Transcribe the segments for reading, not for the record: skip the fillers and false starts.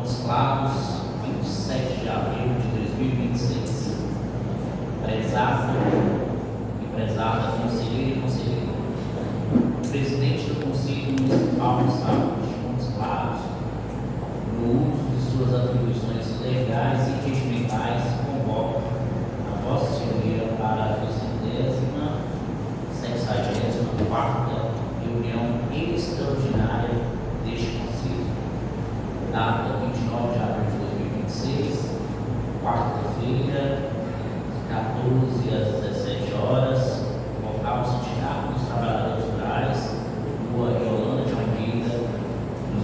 Montes Claros, 27 de abril de 2026. Prezado e prezada conselheira e conselheiro, presidente do Conselho Municipal de Saúde de Montes Claros, no uso de suas atribuições legais e regimentais, convoca a Vossa Senhoria para a 264ª reunião extraordinária deste Conselho, data 29 de abril de 2026, quarta-feira, 14 às 17 horas, local Sindicato dos Trabalhadores Rurais, Rua Yolanda de Almeida,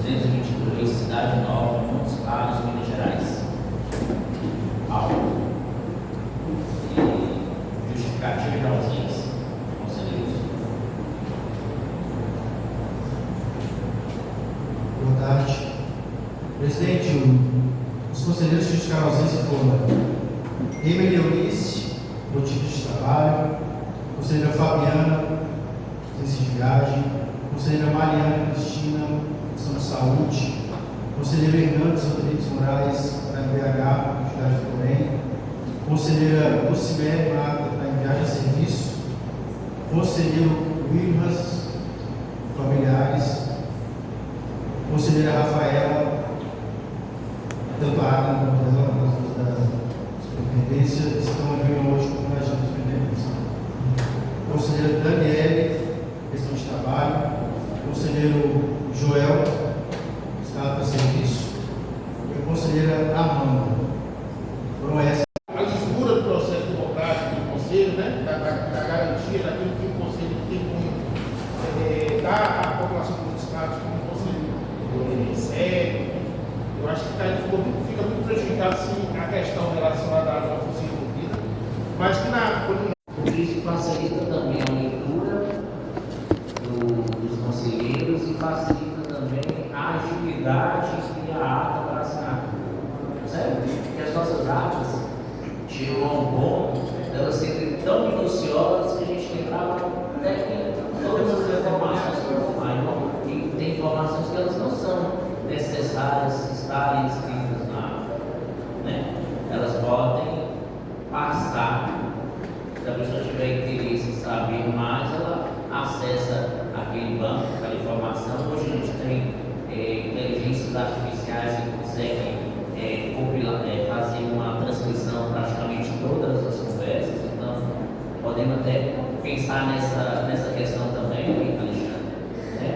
222, Cidade Nova, Montes Claros, Minas Gerais. Paulo. Justificativa de ausência. Conselheiros. Boa tarde. Presidente, os conselheiros que justificaram a ausência foram Emily Eunice, motivo de trabalho, conselheira Fabiana, ausência de viagem, conselheira Mariana Cristina, questão de saúde, conselheiro Hernandes Rodrigues Moraes, para BH, atividade do Porém, conselheira Lucimere Mata, para viagem a serviço, conselheiro Wilmas, familiares, conselheira Rafaela, tanto a área quanto da superintendência, estão em reunião hoje com a agente da superintendência. Conselheira Daniele, questão de trabalho, conselheiro Joel, estado para serviço, e a conselheira Amanda. Foram essas. A lisura do processo democrático do Conselho, né, da garantia daquilo que o Conselho tem como dar à população dos estados como um Conselho sério. Eu acho que fica muito prejudicado sim a questão relacionada à função envolvida, mas que Por isso facilita também a leitura dos conselheiros e facilita também a agilidade e a ata para assinar. Sério? Porque as nossas atas chegam a um ponto delas serem tão minuciosas que a gente lembrava até todas as informações por online. E tem informações que elas não são necessárias estarem escritas na ata, né? Elas podem passar. Se a pessoa tiver interesse em saber mais, ela acessa aquele banco, aquela informação. Hoje a gente tem inteligências artificiais que conseguem fazer uma transcrição praticamente de todas as conversas. Então, podemos até pensar nessa questão também, Alexandre, né?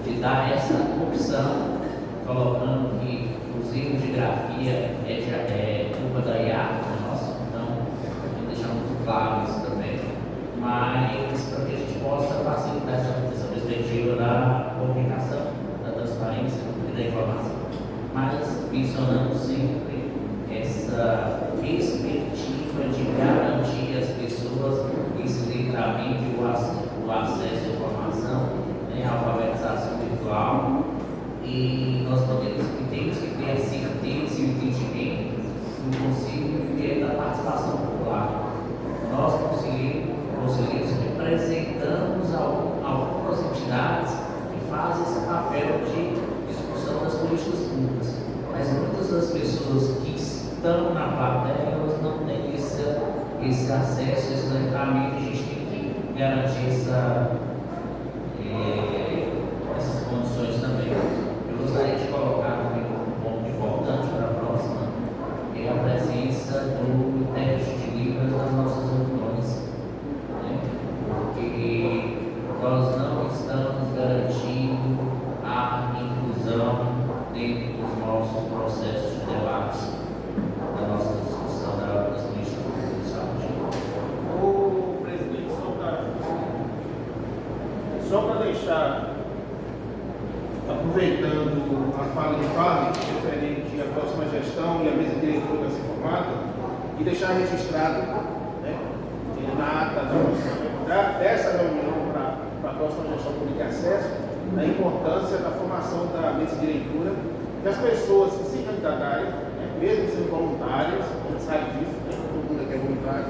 De dar essa opção, colocando que os erros de grafia é culpa da IA, nossa, então, deixar muito claro isso também, mas para que a gente possa facilitar essa perspectiva da comunicação, da transparência e da informação, mas mencionando sempre essa perspectiva de garantir às pessoas esse letramento e o acesso à informação, né, a alfabetização virtual, e nós temos que ter a certeza e o entendimento do Conselho que é da participação popular. Nós, conselheiros, representamos algumas entidades que fazem esse papel de discussão das políticas públicas, mas muitas das pessoas que estão na plateia, elas não têm esse acesso, esse letramento. A gente tem que garantir essas condições também. Eu gostaria de colocar também um ponto importante para a próxima, a presença do intérprete de Libras nas nossas reuniões, né? Porque nós não estamos garantindo a inclusão dentro dos nossos processos de debate, da nossa discussão das políticas públicas de saúde. o presidente só para deixar, aproveitando a fala de Fábio, referente à próxima gestão e à mesa diretora vai ser formada, e deixar registrado, né, na ata dessa reunião para a próxima gestão pública e acesso, a importância da formação da mesa diretora, que as pessoas que se candidatarem, né, mesmo sendo voluntárias, a gente sabe disso, né, todo mundo aqui é voluntário,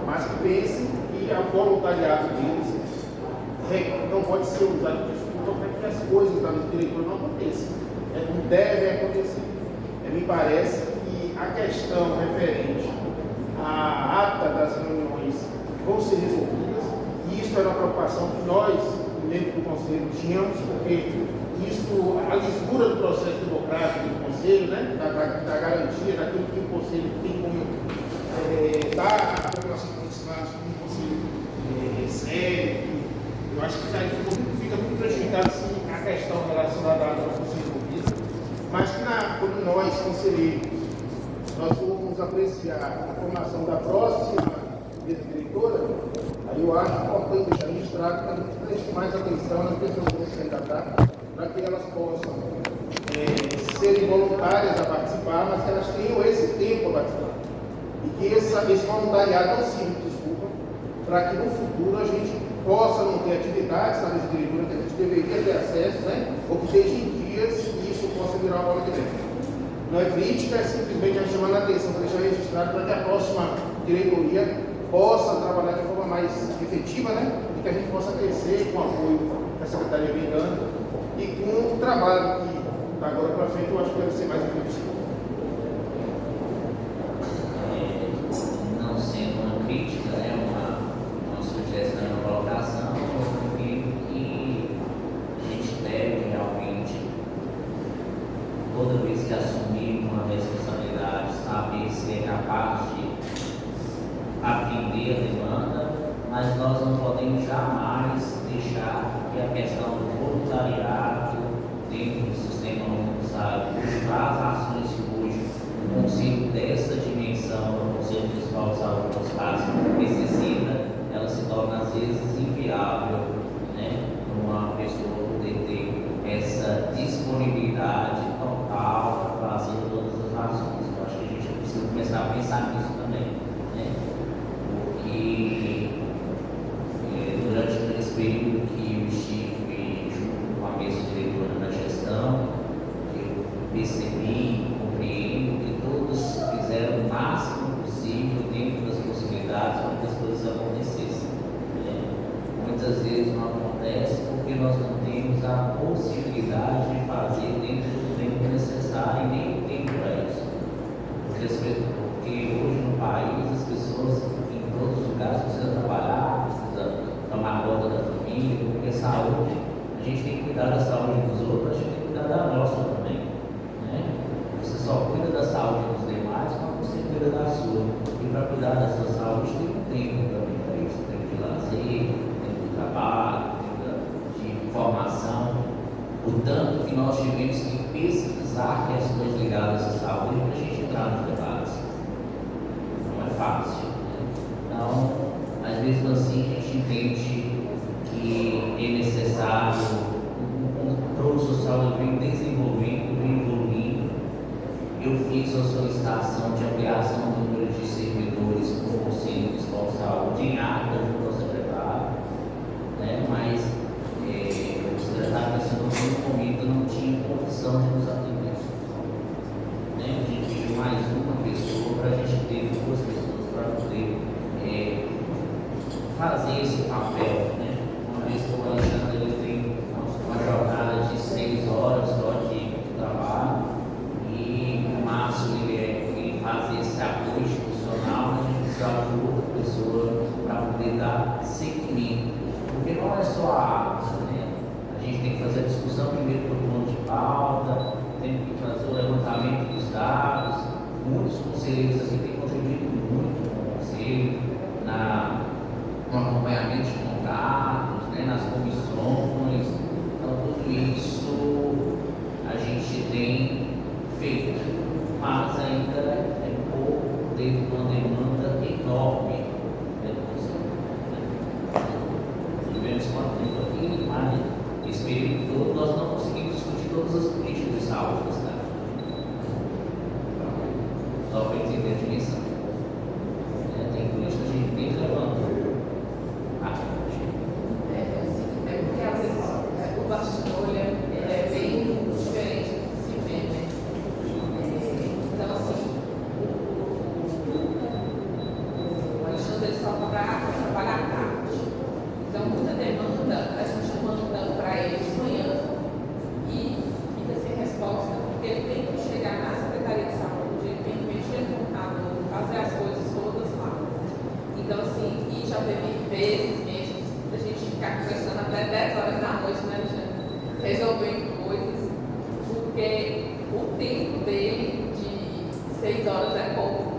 mas que pensem que o voluntariado deles não pode ser usado de desculpa para que as coisas da mesa diretora não aconteçam. Não deve acontecer. É parece que a questão referente à ata das reuniões vão ser resolvidas, e isso era uma preocupação que nós, dentro do Conselho, tínhamos, porque isso, a lisura do processo democrático do Conselho, né, da garantia daquilo que o Conselho tem como dar à população participar, como um Conselho sério. Eu acho que isso aí fica muito prejudicado sim, a questão relacionada ao Conselho de Governo, mas que quando nós, conselheiros, nós formos apreciar a formação da próxima mesa diretora, aí eu acho importante deixar registrado que a gente preste mais atenção nas pessoas que vão se candidatar, para que elas possam serem voluntárias a participar, mas que elas tenham esse tempo a participar. E que esse voluntariado não sirva de desculpa para que no futuro a gente possa não ter atividades na mesa diretora que a gente deveria ter acesso, né? Ou que seja em dias e isso possa virar uma bola de neve. Não é crítica, é simplesmente a gente chamando a atenção para deixar registrado para que a próxima diretoria possa trabalhar de forma mais efetiva, né? E que a gente possa crescer com o apoio da Secretaria Brigando e com o trabalho que da agora para frente eu acho que deve ser mais efetivo. Não sendo uma crítica, né, uma sugestão, uma colocação, eu acredito que a gente deve realmente, toda vez que assumir uma responsabilidade, saber se é capaz de atender a demanda, mas nós não podemos jamais deixar que a questão do voluntariado dentro do sistema único de saúde, para as ações que hoje um conselho dessa dimensão, o Conselho Municipal de Saúde do Espaço, necessita, ela se torna às vezes inviável, né? Uma pessoa poder ter essa disponibilidade total para fazer todas as ações. Eu acho que a gente precisa começar a pensar nisso também, né? Porque durante esse período que eu estive junto com a mesa diretora da gestão, eu percebi, compreendo que todos fizeram o máximo possível dentro das possibilidades para que as coisas acontecessem. Muitas vezes não acontece porque nós não temos a possibilidade de fazer dentro do tempo necessário e nem o tempo para isso. Porque hoje no país as pessoas em todos os lugares precisam trabalhar, precisam tomar conta da família, porque a saúde, a gente tem que cuidar da saúde dos outros, a gente tem que cuidar da nossa também, né? Você só cuida da saúde dos demais quando você cuida da sua. E para cuidar da sua saúde tem um tempo também para isso, tempo de lazer, tempo de trabalho, tempo de formação. Portanto, que nós tivemos que pesquisar questões ligadas à saúde para a gente entrar nos debates. Não é fácil, né? Então, às vezes assim a gente entende que é necessário um controle social que vem desenvolvendo, vem evoluindo. Eu fiz a solicitação de ampliação do número de servidores do Conselho Municipal de Saúde em ata junto ao secretário, né? Mas o secretário da Saúde comigo não tinha condição de nos atender, né? A gente pediu mais uma pessoa para a gente ter duas pessoas para poder fazer esse papel, né? Uma vez que o Alexandre ele tem uma jornada de 6 horas só de trabalho e o Márcio ele faz esse apoio institucional, a gente precisava de outra pessoa para poder dar seguimento, porque não é só a arte, né? A gente tem que fazer a discussão primeiro do plano de pauta, tem que fazer o levantamento dos dados. Muitos conselheiros aqui têm contribuído muito com o conselho, no acompanhamento de contratos, né, nas comissões. Então, tudo isso a gente tem feito, mas ainda é pouco dentro de uma demanda enorme. Tivemos quanto tempo aqui, mas esse período todo nós não conseguimos discutir todas as políticas de saúde da cidade. Só para entender a dimensão. Tem política que a gente tem que levantar. Porque às vezes o bastidor é bem diferente do que se vê, né? Então, assim, o Alexandre ele só para trabalhar à tarde. Então, muita demanda, a gente mandando para ele de manhã e fica sem resposta, porque ele tem que chegar na Secretaria de Saúde 6 horas é pouco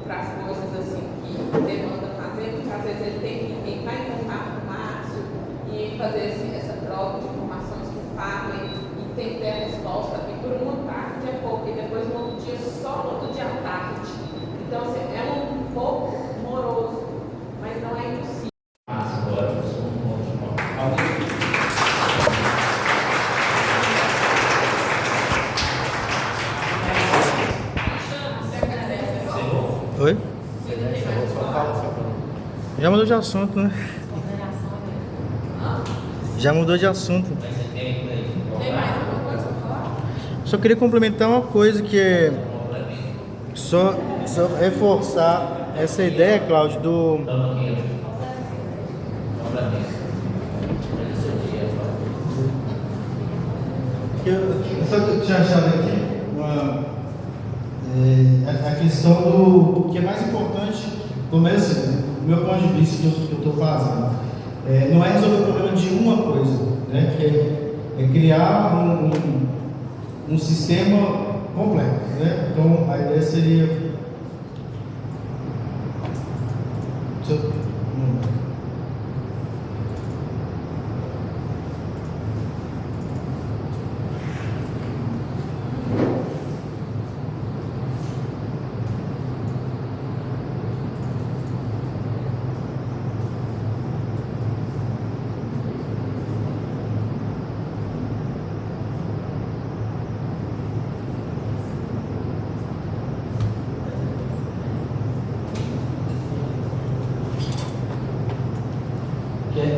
para as coisas assim que demanda fazer, porque às vezes ele tem que entrar em contato com o Márcio e fazer essa troca de informações com o Fábio e tem que ter a resposta. E por uma tarde é pouco, e depois no outro dia só no outro dia à tarde. Então assim, é um pouco moroso, mas não é impossível. Agora eu sou um ótimo. Alguém? Oi? Já mudou de assunto, né? Já mudou de assunto. Tem mais alguma coisa para falar? Só queria complementar uma coisa que é só reforçar essa ideia, Cláudio, do só que eu tinha achado aqui a questão do que é mais importante, pelo menos assim, do meu ponto de vista que eu estou fazendo, não é resolver o problema de uma coisa, né, que é criar um sistema completo, né? Então a ideia seria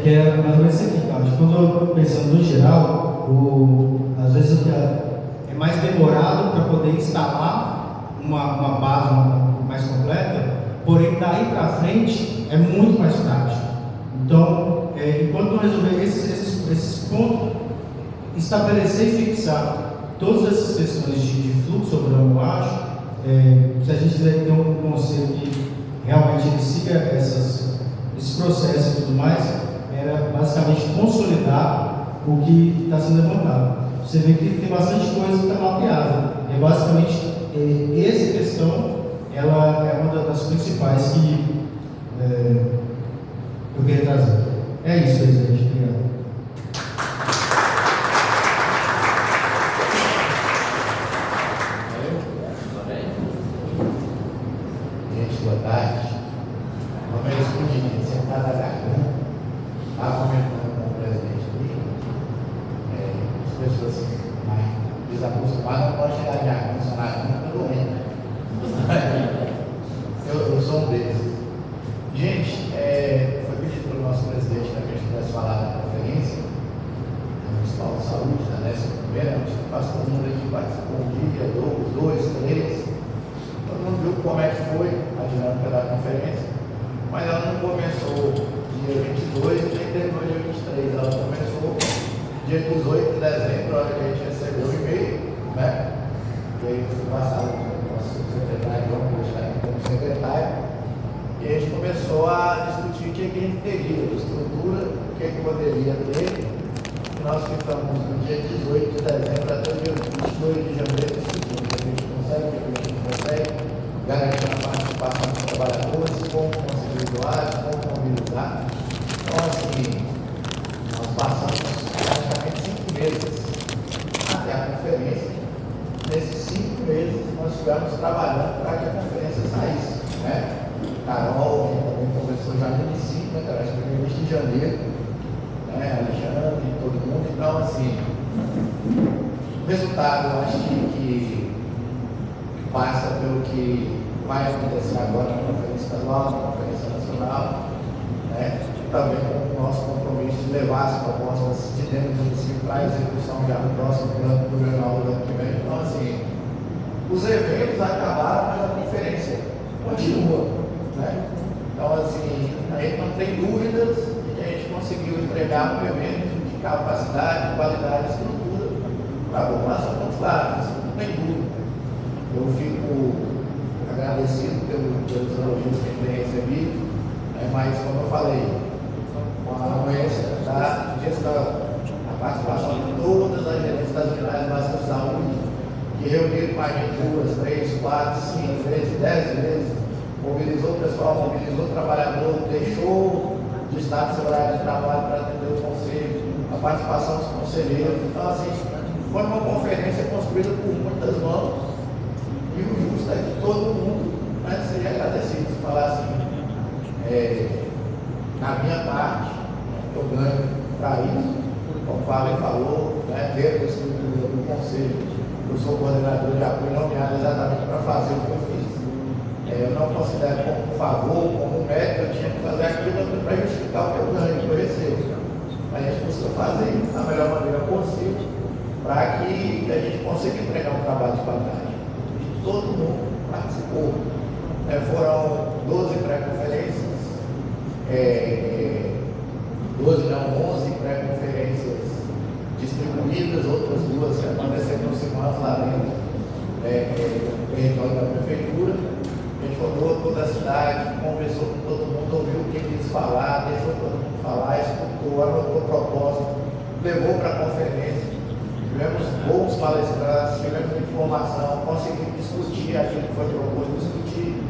que é mais ou menos isso aqui, Cláudio. Quando eu estou pensando no geral, às vezes é mais demorado para poder instalar uma base mais completa, porém daí para frente é muito mais prático. Então, enquanto nós resolver esses pontos, estabelecer e fixar todas essas questões de fluxo, eu acho, se a gente quiser ter um conselho que realmente ele siga esses processos e tudo mais, era basicamente consolidar o que está sendo levantado. Você vê que tem bastante coisa que está mapeada. É basicamente essa questão, ela é uma das principais que eu queria trazer. É isso, presidente. Obrigado. Gente, boa tarde. Uma vez que eu sentado na garganta, estava comentando com o presidente ali, as pessoas mais desacostumadas não podem chegar de ar-condicionado, não está doendo. Eu sou um deles. Gente, foi pedido pelo nosso presidente que a gente tivesse falado na conferência municipal de saúde, da 11ª, acho que quase todo mundo aqui participou um dia, dois, três. Todo mundo viu como é que foi a dinâmica da conferência, mas ela não começou dia 22 nem terminou dia 23, ela começou dia 18 de dezembro, a hora que a gente recebeu o e-mail, né? E aí eu fui passar o nosso secretário, vamos deixar aqui como secretário, e a gente começou a discutir o que a gente teria de estrutura, o que poderia ter, e nós ficamos no dia 18 de dezembro até o dia 22 de janeiro discutindo o que a gente consegue, o que a gente consegue, garantindo a participação dos trabalhadores, como conseguir doar, como mobilizar. Então, assim, nós passamos praticamente 5 meses até a conferência. Nesses 5 meses, nós estivemos trabalhando para que a conferência saísse, né? Carol, que também conversou já no início, né, cara? Acho que foi no início de janeiro, né? Alexandre, todo mundo. Então, assim, o resultado, eu acho que passa pelo que vai acontecer agora na conferência estadual, na conferência nacional, né? E também com o nosso compromisso de levar as propostas de dentro do município para a execução já no próximo plano plurianual do ano que vem. Então, assim, os eventos acabaram, mas a conferência continua, né? Então, assim, a gente não tem dúvidas de que a gente conseguiu entregar um evento de capacidade, qualidade e estrutura para a população popular, isso não tem dúvida. Eu fico agradecido pelos elogios que a gente tem recebido, né? Mas, como eu falei, com a anuência da gestão, a participação de todas as gerências das unidades básicas de saúde, que reuniram com a gente 2, 3, 4, 5 vezes, 10 vezes, mobilizou o pessoal, mobilizou o trabalhador, deixou de estar no seu horário de trabalho para atender o conselho, a participação dos conselheiros. Então, assim, foi uma conferência construída por muitas mãos e o justo é que todo mundo, né, seria agradecido se falar assim, na minha parte, eu ganho para isso, como o Fábio falou, né, dentro da estrutura do conselho, eu sou coordenador de apoio nomeado exatamente para fazer o que eu fiz. Eu não considero como um favor, como um mérito, eu tinha que fazer aquilo para justificar o que eu ganho, o que eu recebo. Mas a gente busca fazer da melhor maneira possível para que a gente consiga entregar um trabalho de qualidade. E todo mundo participou. Foram 12 pré-conferências, 11 pré-conferências distribuídas, outras 2 que aconteceram no Simas lá dentro do território da prefeitura. A gente rodou toda a cidade, conversou com todo mundo, ouviu o que quis falar, deixou todo mundo falar, escutou, anotou o propósito, levou para a conferência. Tivemos bons palestrantes, tivemos informação, conseguimos discutir aquilo que foi proposto, discutir.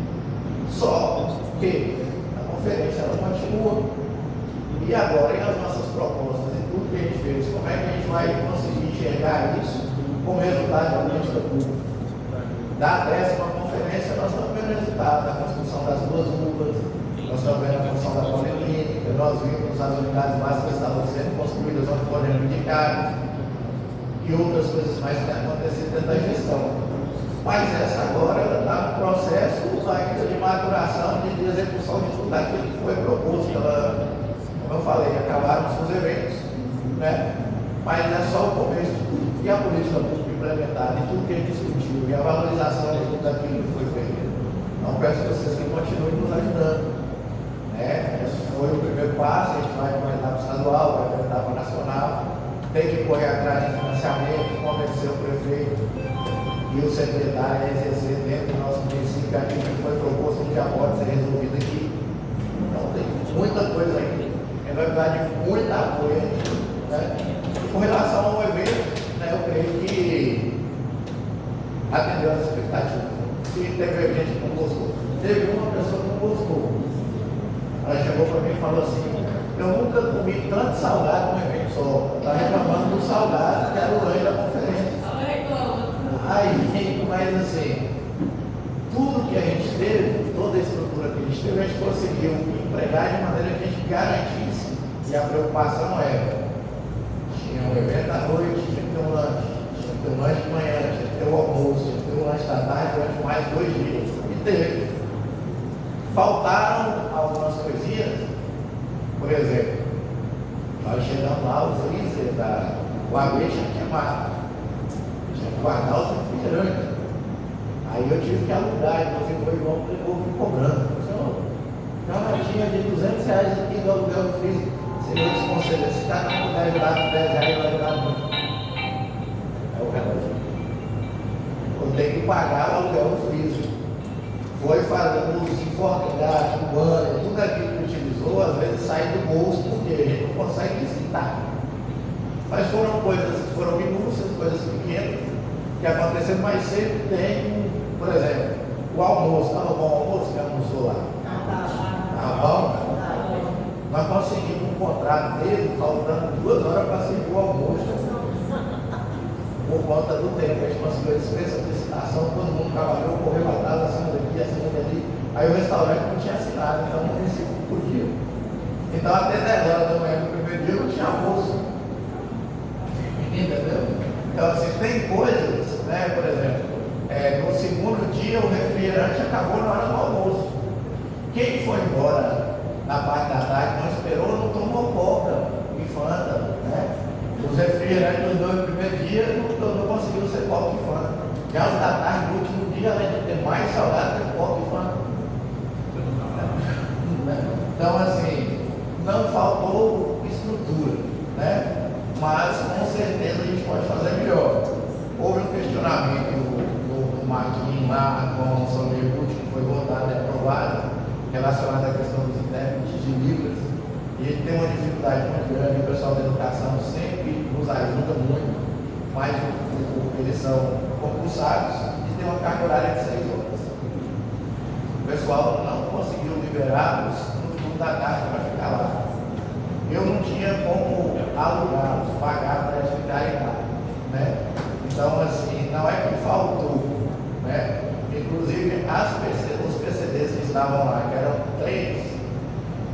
Só que a conferência ela continua. E agora, em as nossas propostas e tudo que a gente fez, como é que a gente vai conseguir enxergar isso como resultado da política pública? Da 10ª conferência, nós estamos vendo o resultado da construção das 2 ruas, nós estamos vendo a construção da policlínica, nós vimos as unidades básicas que estavam sendo construídas, onde foram reivindicadas, e outras coisas mais que têm acontecido dentro da gestão. Mas essa agora está no processo ainda de maturação, de execução de tudo aquilo que foi proposto. Como eu falei, acabaram os eventos, né? Mas é só o começo de tudo. E a política pública implementada, e tudo que a gente discutiu, e a valorização de tudo aquilo que foi feito. Então, peço a vocês que continuem nos ajudando. Esse foi o primeiro passo, a gente vai para a etapa estadual, vai para a etapa nacional. Tem que correr atrás de financiamento, convencer o prefeito e o secretário a exercer dentro do nosso município aquilo que foi proposto, que já pode ser resolvido aqui. Então, tem muita coisa ainda. É verdade, muito apoio, né? Com relação ao evento, né, eu creio que atendeu as expectativas. Se teve gente que não gostou, teve uma pessoa que não gostou. Ela chegou para mim e falou assim: eu nunca comi tanto salgado num evento só. Está reclamando do salgado que era o lanche da conferência. Aí, mas assim, tudo que a gente teve, toda a estrutura que a gente teve, a gente conseguiu empregar de maneira que a gente garantisse. E a preocupação era: tinha um evento à noite, tinha que ter um lanche, tinha que ter um lanche de manhã, tinha que ter um almoço, tinha que ter um lanche da tarde durante mais 2 dias. E teve. Faltaram algumas coisinhas, por exemplo, nós chegamos lá, o freezer o AB tinha queimado, tinha que guardar os refrigerantes. Aí eu tive que alugar, inclusive foi o João que levou me cobrando. Então, uma latinha de R$200 aqui do aluguel do freezer. Você me desconselha, se cada um puder ajudar com R$10, vai ajudar muito. É o relógio. Eu tenho que pagar o aluguel do freezer. Foi fazendo os enforcados, o banner, tudo aquilo que utilizou, às vezes sai do bolso, porque a gente não consegue citar. Mas foram coisas que foram minúcias, coisas pequenas, que aconteceram, mas sempre tem, por exemplo, o almoço. Estava bom o almoço que almoçou lá? Estava bom? Nós conseguimos um contrato dele, faltando 2 horas para servir o almoço. Por conta do tempo, a gente conseguiu a dispensa de licitação, todo mundo trabalhou, correu atrás, acima daqui, acima dali. Aí o restaurante não tinha assinado, então o município não podia. Então até 10 horas da manhã do primeiro dia não tinha almoço. Entendeu? Então assim, tem coisas, né, por exemplo, no segundo dia o refrigerante acabou na hora do almoço. Quem foi embora na parte da tarde, não esperou, não tomou coca e Fanta, né? Os refrigerantes no primeiro dia não conseguiu ser coca e Fanta. Já os da tarde, no último dia, além de ter mais salgado que coca e Fanta. Então, assim, não faltou estrutura, né? Mas com certeza a gente pode fazer melhor. Houve um questionamento do Marquinhos lá com o São Leopoldo, que foi votado e aprovado, relacionado à questão dos intérpretes de Libras. E ele tem uma dificuldade muito grande, o pessoal da educação sempre nos ajuda muito, mas Eles são concursados e têm uma carga horária de 6 horas. O pessoal não conseguiu liberá-los no turno da tarde para ficar lá. Eu não tinha como alugá-los, pagar para eles ficarem lá, né? Então, assim, não é que faltou, né? Inclusive, os PCDs que estavam lá, que eram 3,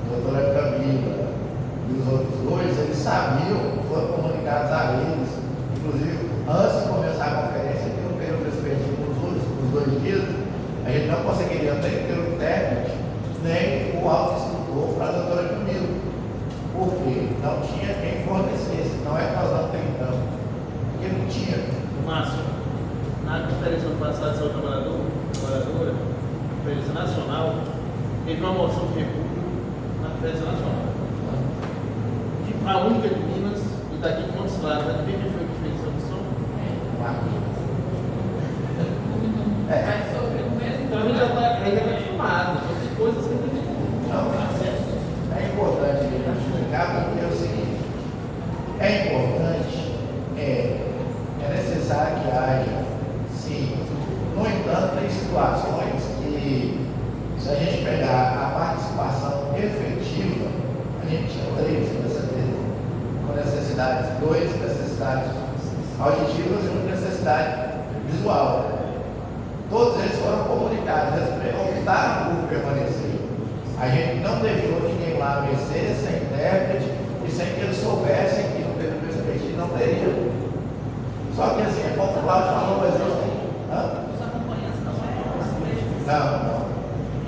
a doutora Camila e os outros 2, eles sabiam, foram comunicados a eles, inclusive, antes de começar a conferência, que no período respectivo, os 2 dias, a gente não conseguiria nem ter o intérprete, nem o auto-instrutor para a doutora Camila, porque não tinha quem fornecesse, não é que nós não tentamos, porque não tinha. Márcio, na conferência do passado de saúde trabalhadora, conferência nacional, teve uma moção de repúdio na conferência nacional. A única de Minas e daqui de Montes Claros. Quem foi que fez essa moção? Mas sobre o mesmo. Então a gente já está acostumado, tem coisas que a gente Não, é importante a gente explicar, porque é o seguinte, é importante, é necessário que haja, sim. No entanto, tem situações que, se a gente pegar a participação efetiva, a gente tinha 3 PCDs, com necessidades, 2 necessidades auditivas e 1 necessidade visual. Todos eles foram comunicados, eles optaram por permanecer. A gente não deixou ninguém lá vencer sem intérprete e sem que eles soubessem que no período perspectivo não teria. Só que assim, como o Cláudio falou, existem. Os acompanhantes não é? Não.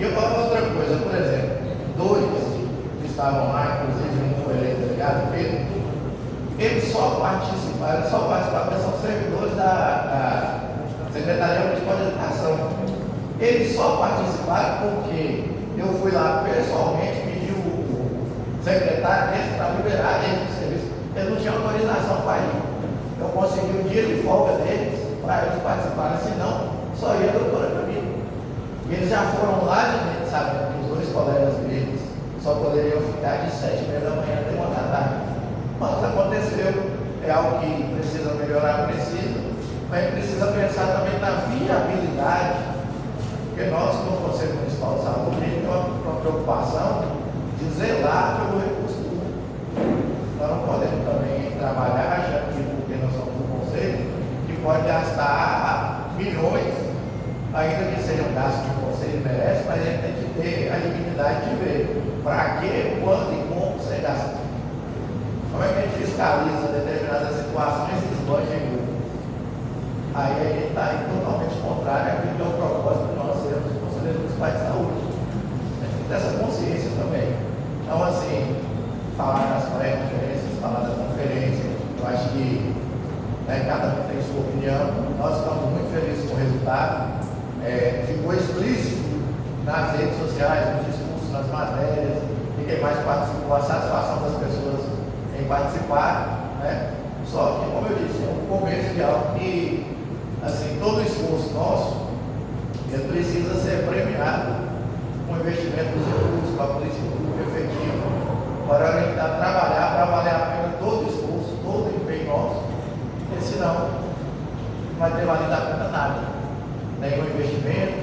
E outra coisa, por exemplo, 2 que estavam lá, inclusive um foi eleito delegado, Pedro, eles só participaram, eles são servidores da Secretaria Municipal de Educação. Eles só participaram porque eu fui lá pessoalmente pedir o secretário deles para liberar eles do serviço. Eles não tinham autorização para ir. Eu consegui um dia de folga deles para eles participarem, senão só ia a doutora Camila. E eles já foram lá de dentro, sabendo que os 2 colegas deles só poderiam ficar de 7h30 da manhã até 1 da tarde. Mas aconteceu, é algo que precisa melhorar, mas precisa pensar também na viabilidade, porque nós, como Conselho Municipal de Saúde, a gente tem uma preocupação de zelar pelo recurso público. Nós não podemos também trabalhar, já que porque nós somos um conselho, que pode gastar milhões, ainda que sejam gastos que o conselho merece, mas a gente tem que ter a dignidade de ver para que, quando e como ser gasto. Como é que a gente fiscaliza determinadas situações que esbanjam? Aí a gente está totalmente contrário àquilo que é o propósito de nós sermos conselheiros municipais de saúde. A gente tem que ter essa consciência também. Então, assim, falar das pré-conferências, falar da conferência, eu acho que cada um tem sua opinião. Nós estamos muito felizes com o resultado. Ficou explícito nas redes sociais, nos discursos, nas matérias, e quem mais participou, a satisfação das pessoas em participar, né? Só que, como eu disse, é um começo de algo que, assim, todo o esforço nosso, ele precisa ser premiado com investimento dos recursos, com a política pública efetiva, para orientar, trabalhar, para valer a pena todo o esforço, todo o empenho nosso, porque senão não vai ter valido a pena nada. Nenhum investimento.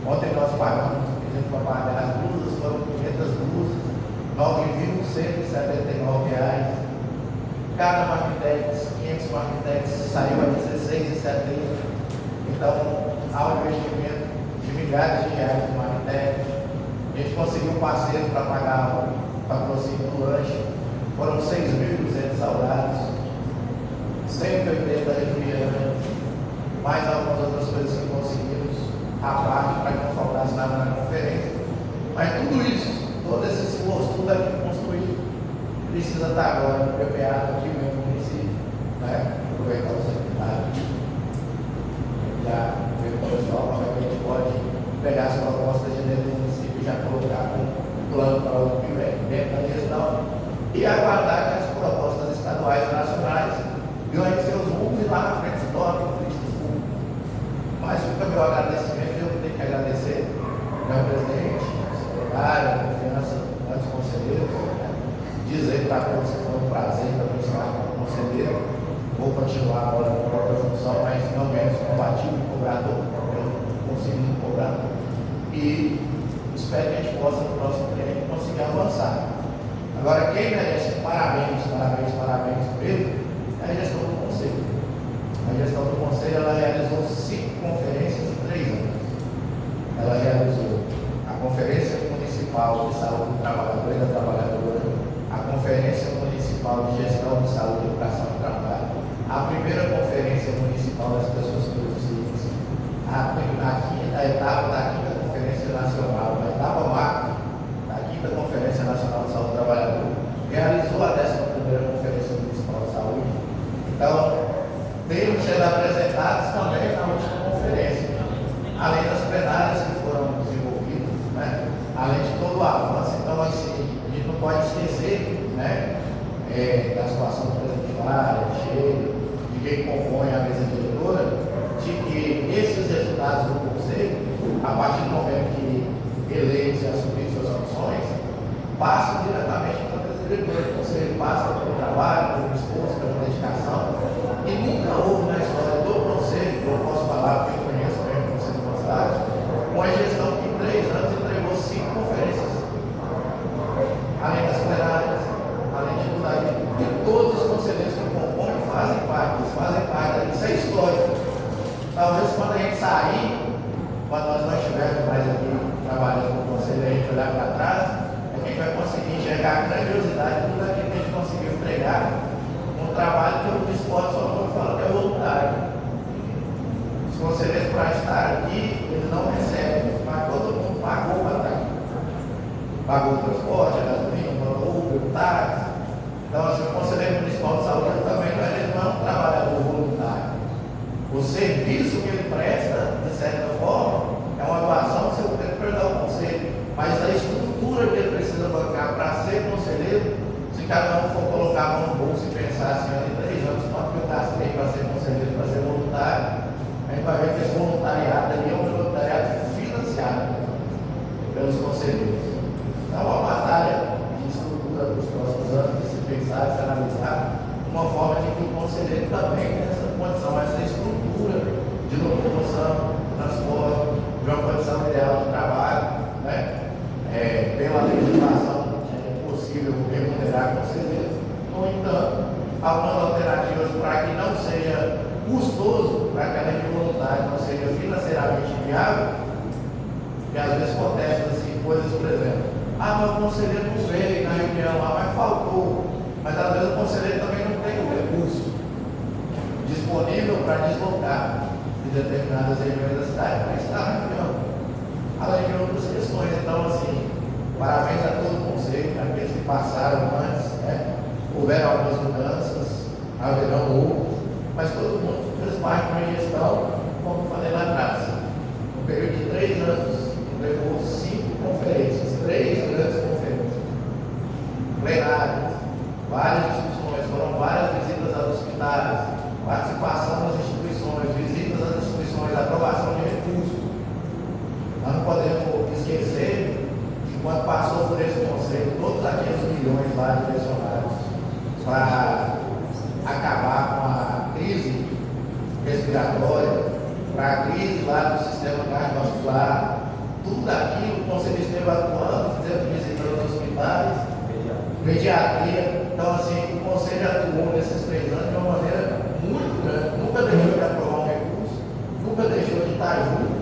Ontem nós pagamos, pedimos para pagar as blusas, foram 500 blusas, R$ 9.179. Cada marmitex, 500 marmitex, saiu a R$16,70. Então, há um investimento de milhares de reais no marmitex. A gente conseguiu um parceiro para pagar o patrocínio do lanche. Foram 6.200 salários, 180 refrigerantes, mais algumas outras coisas que conseguimos à parte para que não faltasse nada na conferência. Mas tudo isso, todo esse esforço, tudo aqui construído, precisa estar agora preparado aqui mesmo no município, né? Aproveitar o secretário, já ver com o pessoal como é que a gente pode pegar as propostas de dentro do município e já colocar um plano para o que vem dentro da gestão e aguardar que as propostas estaduais e nacionais ganhem seus rumos e lá na frente se tornem políticas públicas. Mas fica meu agradecimento, eu tenho que agradecer ao presidente, ao secretário, a confiança dos conselheiros, dizer para todos que foi um prazer também estar como conselheiro. Vou vou continuar agora com outra função, mas não menos combativo e cobrador, eu consigo cobrador. E espero que a gente possa, no próximo treino, conseguir avançar. Agora, quem merece parabéns mesmo, é a gestão do Conselho. A gestão do Conselho, ela realizou 5 conferências em 3 anos. Ela realizou a Conferência Municipal de Saúde do Trabalhador e da Trabalhadora, a Conferência Municipal de Gestão de Saúde, Educação e Trabalho, a primeira Conferência Municipal das Pessoas com Deficiência, a etapa da 5ª Conferência Nacional, a etapa macro da 5ª Conferência Nacional de Saúde do Trabalhador, realizou a 11ª Conferência Municipal de Saúde. Então, termos sendo apresentados também na última conferência, além das plenárias que foram desenvolvidas, né? Além de todo o avanço. Então, assim, a gente não pode esquecer, né, da situação do presidente Vara, de quem compõe a mesa diretora, de que esses resultados do Conselho, a partir do momento que eleitos e assumirem suas funções, passam diretamente para a mesa diretora do Conselho, passam pelo trabalho, pelo esforço, pela dedicação. E nunca houve na história do Conselho, eu posso falar porque eu conheço mesmo o Conselho de uma cidade, uma gestão que em 3 anos entregou 5 conferências, além das plenárias, além de tudo aí. E todos os conselheiros que compõem fazem parte, isso é histórico. Talvez quando a gente sair, quando nós não estivermos mais aqui trabalhando com o Conselho, a gente olhar para trás, a gente vai conseguir enxergar a grandiosidade de tudo aquilo que a gente conseguiu entregar. Um trabalho que o esporte só fala que é voluntário. Os conselheiros, para estar aqui, eles não recebem, mas todo mundo pagou para estar aqui. Pagou o transporte, a gasolina, o Uber, o táxi. Então, assim, o conselheiro municipal de saúde também não é um trabalhador voluntário. O serviço que ele presta, de certa forma, é uma doação do seu tempo para dar ao conselho. Mas a estrutura que ele precisa bancar para ser conselheiro, se cada um for colocar a mão no bolso e pensar assim, em 3 anos, quanto eu gastei para ser conselheiro, para ser voluntário, a gente vai ver que esse voluntariado ali é um voluntariado financiado pelos conselheiros. Então, é uma batalha de estrutura dos próximos anos, de se pensar, de se analisar, uma forma de que o conselheiro também tenha essa condição, essa estrutura de locomoção, transporte, de uma condição ideal de trabalho, né? Pela legislação possível remunerar conselheiros. No entanto, algumas alternativas para que não seja custoso para aquela que voluntária, não seja financeiramente viável, que às vezes acontecem assim, coisas, por exemplo, mas o conselheiro não veio na reunião lá, mas faltou. Mas às vezes o conselheiro também não tem o recurso disponível para deslocar de determinadas regiões da cidade para estar na reunião, além de outras questões. Então, assim, parabéns a todo o conselho, aqueles que passaram antes, né? Houveram algumas mudanças, haverão outras, mas todo mundo fez parte de uma gestão, como eu falei lá atrás. No período de 3 anos, levou 5 conferências, 3 grandes conferências, plenárias, várias discussões, foram várias visitas aos hospitais, participação nas instituições, visitas às instituições, aprovação de recursos. Nós não podemos esquecer que quando passou por esse conselho, todos aqueles milhões lá direcionados para acabar com a crise respiratória, para a crise lá do sistema cardiovascular, tudo aquilo, o conselho esteve atuando, fazendo visitas aos hospitais, pediatria. Então, assim, o conselho atuou nesses 3 anos de uma maneira muito grande, nunca deixou de aprovar um recurso, nunca deixou de estar junto,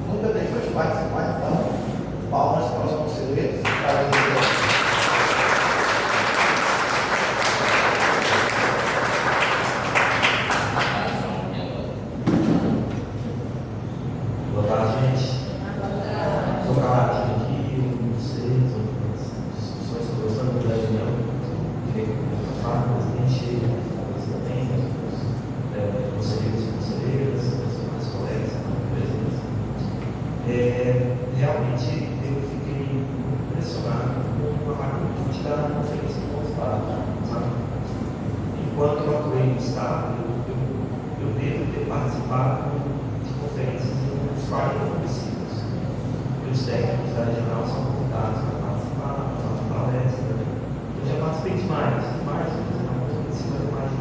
nunca deixou de participar. Então, palmas para os conselheiros. Boa tarde, gente. Estou calado aqui, com vocês, algumas discussões sobre o plano da reunião, que o presidente, também, os conselheiros e conselheiras, os colegas, presidentes. Realmente, eu fiquei impressionado com a magnitude da conferência do Estado. Enquanto eu atuei no Estado, eu devo ter participado de conferências em uns 40 municípios. Os técnicos da regional são convidados para participar, para fazer palestra. Eu já participei de mais, mas não consigo mais de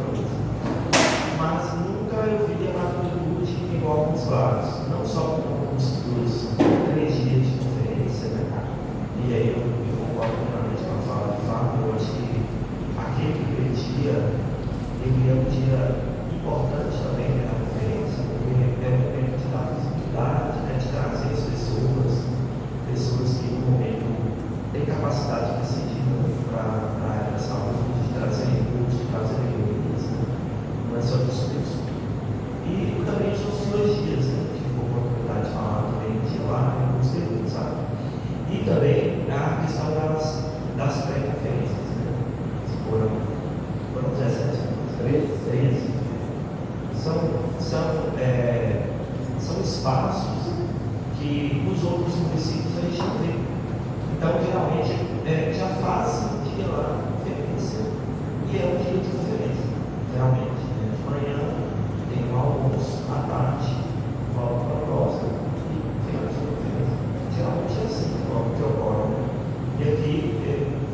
Então, geralmente, já faz um dia lá na conferência e é um dia de conferência, geralmente. Né? De manhã tem um almoço, à tarde, uma proposta e finaliza a conferência. Geralmente é assim que ocorre. E aqui,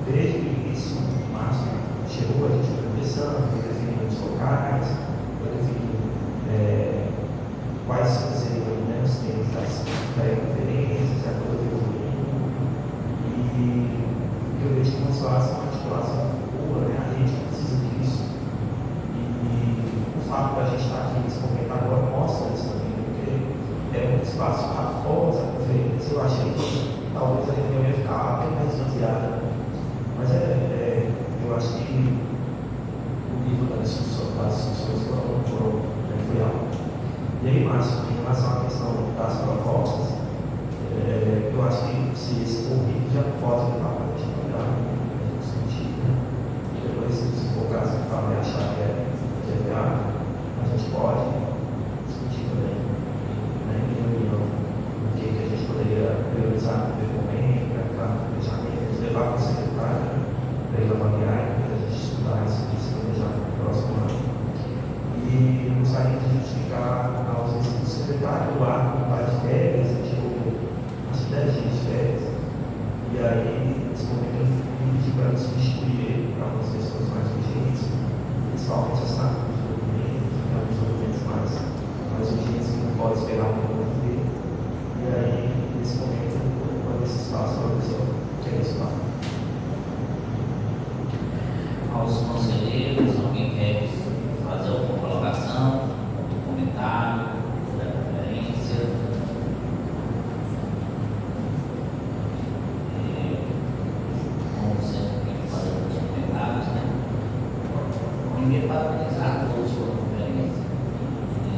desde o início, março, chegou, a gente foi conversando, foi definindo os locais, foi definindo quais seriam, né, os temas das conferências, a coisa evoluindo. E eu vejo que uma articulação boa, né? A gente precisa disso. E o fato da gente estar aqui nesse momento agora mostra isso também, porque é um espaço após a conferência. Eu achei que talvez a reunião ia ficar bem mais esvaziada, mas eu acho que o nível das discussões foi alto. E aí, Márcio, em relação à questão das propostas, eu acho que se esse for o vídeo, já pode levar para a gente olhar no sentido, né? E depois, se for o caso que fala e achar que é viável, a gente pode discutir também, né, em reunião, o que a gente poderia priorizar no documento, para planejamento, levar para o secretário, para ele avaliar e para a gente estudar esse planejamento no próximo ano. E gostaria de justificar a ausência do secretário lá no pai de férias, a gente acho que 10 dias de férias. E aí, nesse momento, eu pedi para substituir ele para algumas questões mais urgentes, principalmente as assinaturas de documentos, alguns documentos mais urgentes que não podem esperar um pouco dele. E aí, nesse momento, eu vou dar esse espaço para a pessoa que é esse espaço. Aos conselheiros, alguém quer fazer alguma colocação, algum comentário da conferência? Como sempre, tem que fazer alguns comentários, né? Primeiro, parabenizar todos pela conferência.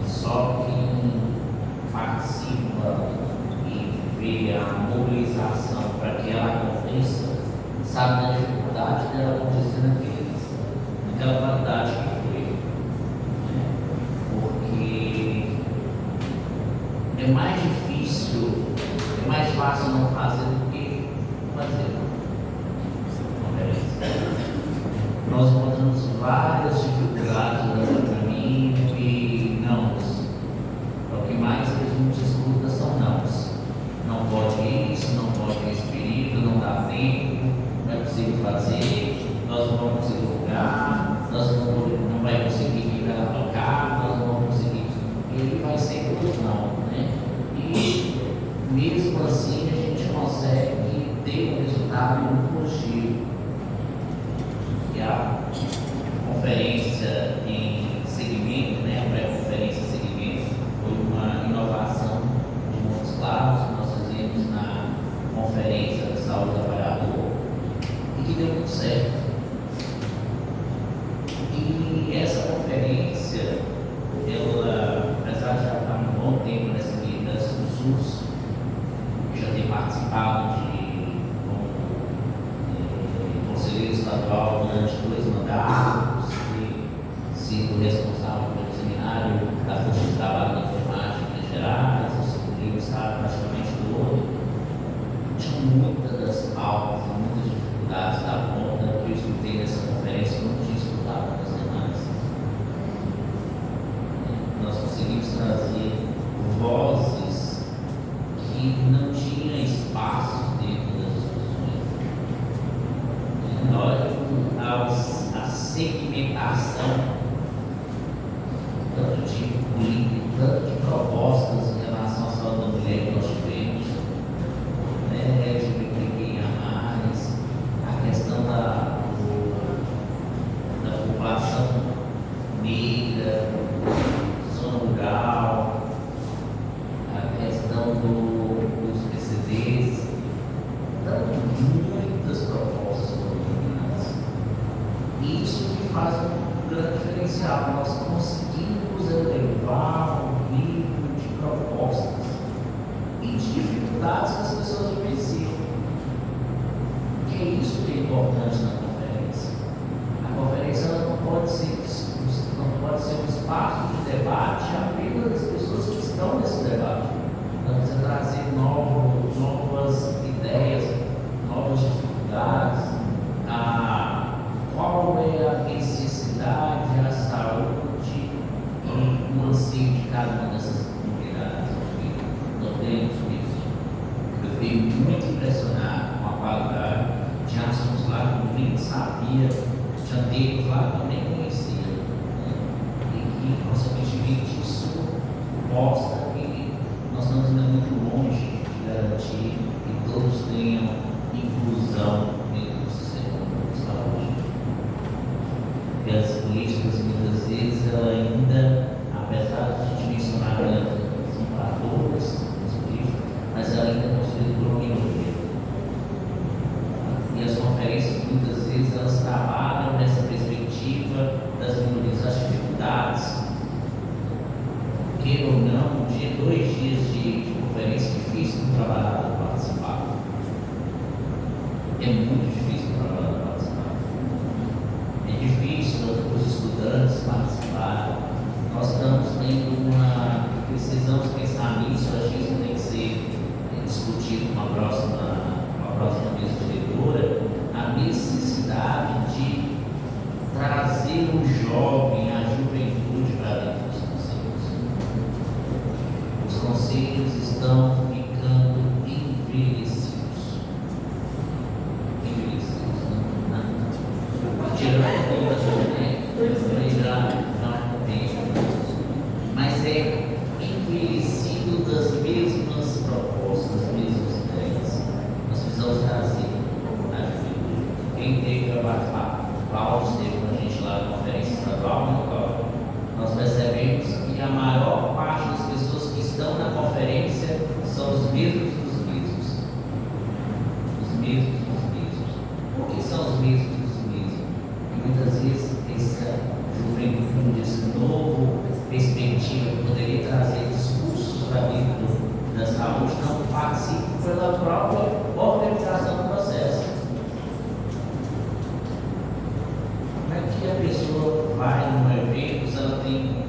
Só quem participa e vê a mobilização para que ela aconteça sabe da dificuldade dela acontecer naquela qualidade que foi, né? Porque é mais difícil, é mais fácil não fazer do que fazer. Nós encontramos várias dificuldades no caminho e não. O que mais que a gente escuta são nãos. Não pode isso, não pode esse período, não dá tempo, não é possível fazer, nós não vamos conseguir lugar, nós não vai conseguir virar o carro, nós não vamos conseguir. Ele vai ser tudo não, né? E mesmo assim a gente consegue ter um resultado muito positivo. E a conferência em segmento, né? A pré-conferência em segmento foi uma inovação de muitos lados que nós fizemos na conferência da saúde do trabalhador e que deu muito certo. E essa conferência, ela, apesar de já estar um bom tempo nessa militância do SUS, já tem participado como conselheiro estadual durante 2 mandatos e sido responsável pelo seminário da Força de Trabalho da Enfermagem em Minas Gerais, o estado praticamente todo. Tinha muitas das pautas, muitas dificuldades da conta que eu escutei nessa conferência, eu não tinha escutado nas demais. Nós conseguimos trazer vozes que não tinham espaço dentro das discussões. A segmentação, tanto de política, tanto de propostas em relação à saúde da mulher que nós tivemos, né, LGBTQIA+, a questão da população negra, zona rural, a questão dos PCDs, dando muitas propostas coloniais. Isso que faz um grande diferencial. Nós conseguimos elevar o nível de propostas e de dificuldades que as pessoas vivenciam. Que é isso que é importante na conferência. A conferência ela não pode ser um espaço de debate apenas das pessoas que estão nesse debate. Nós precisamos trazer novas ideias, novos fiquei muito impressionado com a qualidade de assuntos lá que eu nem sabia, tinha deles lá que eu nem conhecia. Né? E que, consequentemente, isso mostra que nós estamos ainda muito longe de garantir que todos tenham inclusão dentro do sistema de saúde. E as políticas, muitas vezes, ela ainda, apesar de a gente mencionar que elas são para todas, mas ela ainda é construída por uma minoria. E as conferências, muitas vezes, elas trabalham nessa perspectiva das minorias, das dificuldades. Queira ou não, um dia, 2 dias de conferência é difícil para o trabalhador participar. É muito difícil para o trabalhador participar. É difícil para os estudantes participarem. Nós estamos tendo precisamos pensar nisso, acho que isso tem que ser discutido com a próxima mesa diretora, a necessidade de trazer o jovem, a juventude para dentro dos conselhos. Os conselhos estão ficando envelhecidos. Tirando todas mas é envelhecido das mesmas propostas, das mesmas ideias. Nós precisamos trazer a juventude. Quem teve a participar, Paulo esteve com a gente lá na conferência estadual, nós percebemos que a maior parte das pessoas que estão na conferência são os mesmos dos mesmos. Os mesmos dos mesmos. Por que são os mesmos dos mesmos? E muitas vezes essa juventude, esse novo perspectiva que poderia trazer discursos para dentro da saúde, não participa pela própria organização do processo. Como é que a pessoa vai num evento se ela tem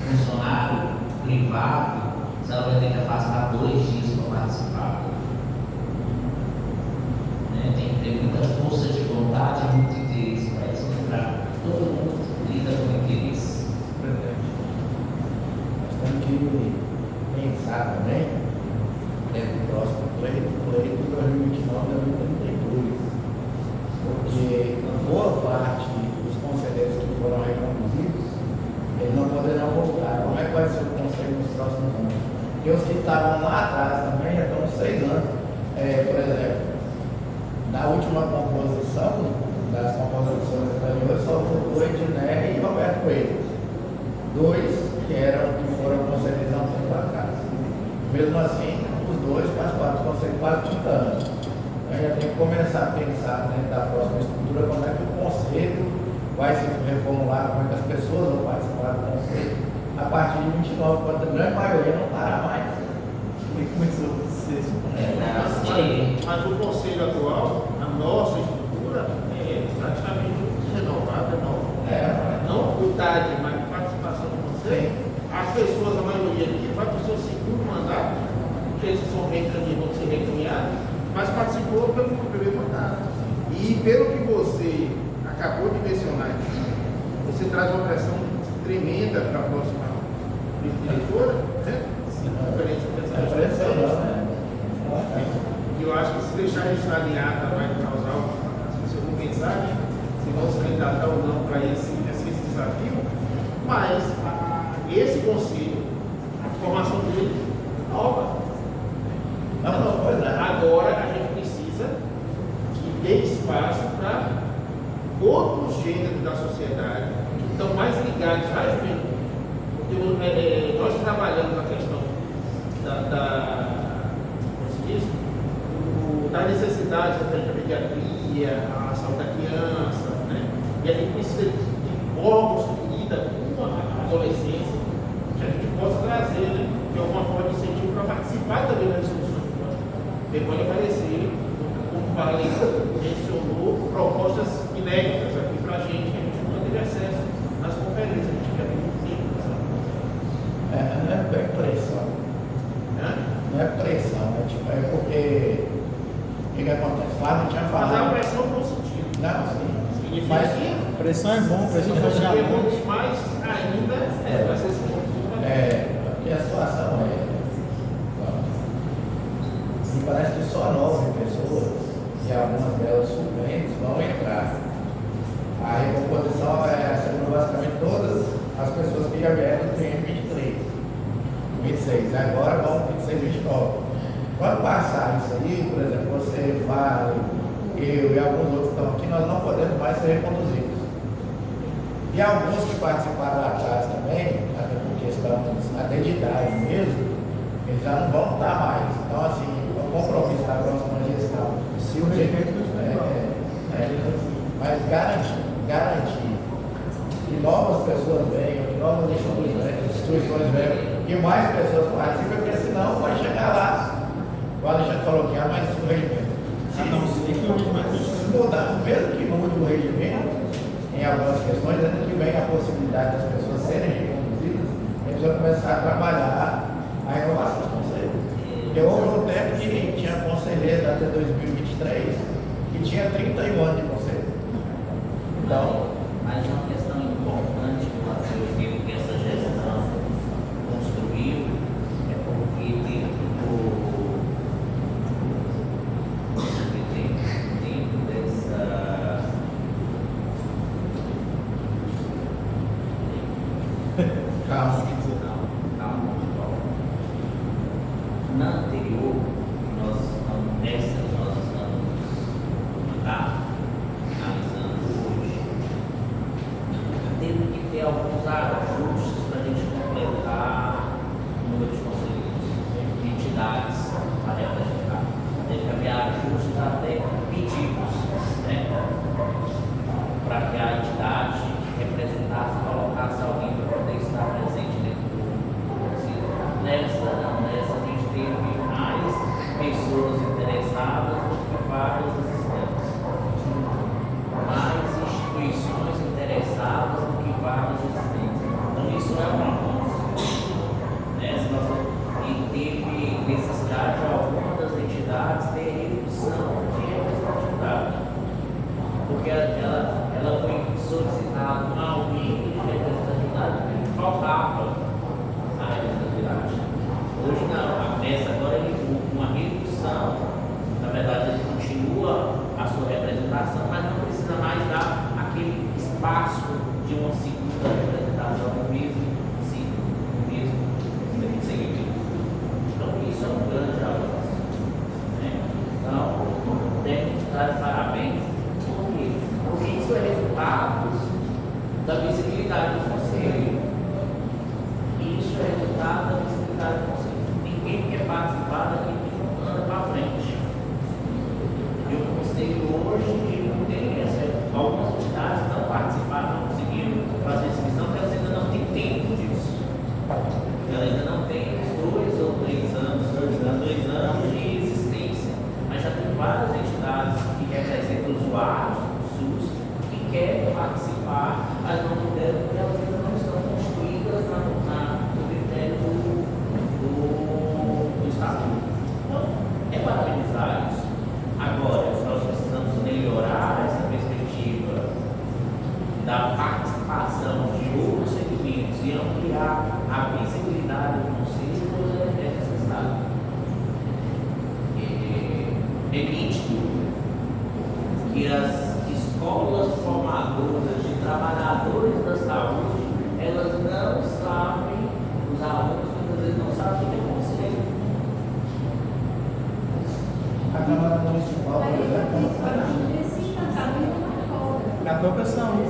funcionário privado, se ela vai ter que afastar 2 dias para participar? Né? Tem que ter muita força de vontade e muito interesse para isso entrar. Todo mundo lida com interesse. Temos que pensar também dentro do próximo pleito do 2029 a 2032, porque boa parte dos conselheiros que foram reconduzidos, eles não poderão voltar. Como é que vai ser o conselho nos próximos anos? Porque os que estavam lá atrás também já estão 6 anos. Por exemplo, na última composição das composições anteriores, só voltou Edné e Roberto Coelho. 2 que foram conselheiros há um tempo atrás. Mesmo assim, os 2 participaram do conselho quase 30 anos. Então, já tem que começar a pensar dentro da próxima estrutura como é que o conselho vai se reformular, como é que as pessoas vão participar do conselho a partir de 29, quando a grande maioria não estará mais. Como começou a ser isso? Mas o conselho atual, a nossa estrutura, é praticamente renovada, não unidade, mas participação do conselho. As pessoas, a maioria aqui, vai para o seu segundo mandato, porque eles vão ser recriados, mas participou pelo primeiro mandato. E pelo que você acabou de mencionar aqui, você traz uma pressão tremenda para a próxima diretora, né? E eu acho que se deixar registrado em ata vai causar, as pessoas vão pensar, né? Se vão se candidatar ou não para esse desafio, mas esse conselho, a formação dele é nova. Agora a gente precisa que dê espaço para outros gêneros da sociedade que estão mais ligados à juventude. Porque nós trabalhamos a questão da necessidade da pediatria, a saúde da criança, né? E a gente precisa de órgãos que lidam com a adolescência, que a gente possa trazer, né, de alguma forma de incentivo para participar também das discussões. Depois aparecer, como o Vale mencionou, propostas inéditas aqui para a gente, que a gente não teve acesso nas conferências, a gente quer muito tempo. Não é pressão. Não é pressão, é porque o que acontece? Fábio tinha falado. Mas a pressão no bom sentido. Não, sim. Significa Mas que pressão é bom, pressão faz mais ainda vai ser esse ponto. porque a situação é. parece que só 9 pessoas, e algumas delas suplentes, vão entrar. A recomposição é segundo basicamente todas as pessoas que já vieram do triênio 23, 26, agora vão 26, 29. Quando passar isso aí, por exemplo, você, Fábio, eu e alguns outros que estão aqui, nós não podemos mais ser reconduzidos. E alguns que participaram lá atrás também, até por questão até de idade mesmo, eles já não vão estar mais. Então, assim, o compromisso da próxima gestão. Se o respeito mas garantir que novas pessoas venham, que novas instituições venham, que mais pessoas participem, porque senão vai chegar lá. O Alexandre falou que há mais um regimento. Se mudar, mesmo que mude o regimento, em algumas questões, ainda que venha a possibilidade das pessoas serem reconduzidas, eles vão começar a trabalhar a renovação do conselho. Porque houve um tempo que tinha conselheiro até 2023 que tinha 31 anos de conselho. Então, mas uma questão importante que essa gestão construiu é porque dentro dessa calma. Na anterior, nós estamos analisando hoje, teve que ter alguns ajustes para a gente completar o número de conselheiros, de entidades para representar. Teve que haver ajustes até pedidos, né? Para que a entidade representasse, colocasse alguém para poder estar presente dentro do conselho. Nessa a gente teve mais pessoas interessadas do que várias existentes. Mais instituições interessadas do que várias existentes. Então isso é um avanço. E teve necessidade de algumas das entidades ter redução de representatividade. Porque ela foi solicitada um aumento de representatividade porque faltava a representatividade. Hoje não, nessa agora ele uma redução, na verdade ele continua a sua representação, mas não precisa mais dar aquele espaço de uma segunda representação no mesmo ciclo, no mesmo segmento. Então isso é um grande avanço. Né? Então, temos que dar parabéns. Por quê? Porque isso é resultado da visibilidade do conselho. Isso é resultado da visibilidade do conselho. Ninguém quer participar daquilo que não anda para frente. E o conselho hoje não tem algumas entidades não participaram, não conseguiram fazer inscrição, porque elas ainda não têm tempo disso. Ela ainda não tem uns 2 ou 3 anos, 2 anos de existência. Mas já tem várias entidades que representam usuários do SUS que querem participar, mas não puderam porque elas ainda não estão constituídas no critério do Estatuto. Então, é parabenizar isso. Agora, nós precisamos melhorar essa perspectiva da participação de outros segmentos e ampliar a visibilidade do conselho é necessário. É nítido que as escolas formadoras de trabalhadores da saúde, elas não sabem, os alunos muitas vezes não sabem o que é conselho. A Câmara Municipal, por exemplo, na própria saúde.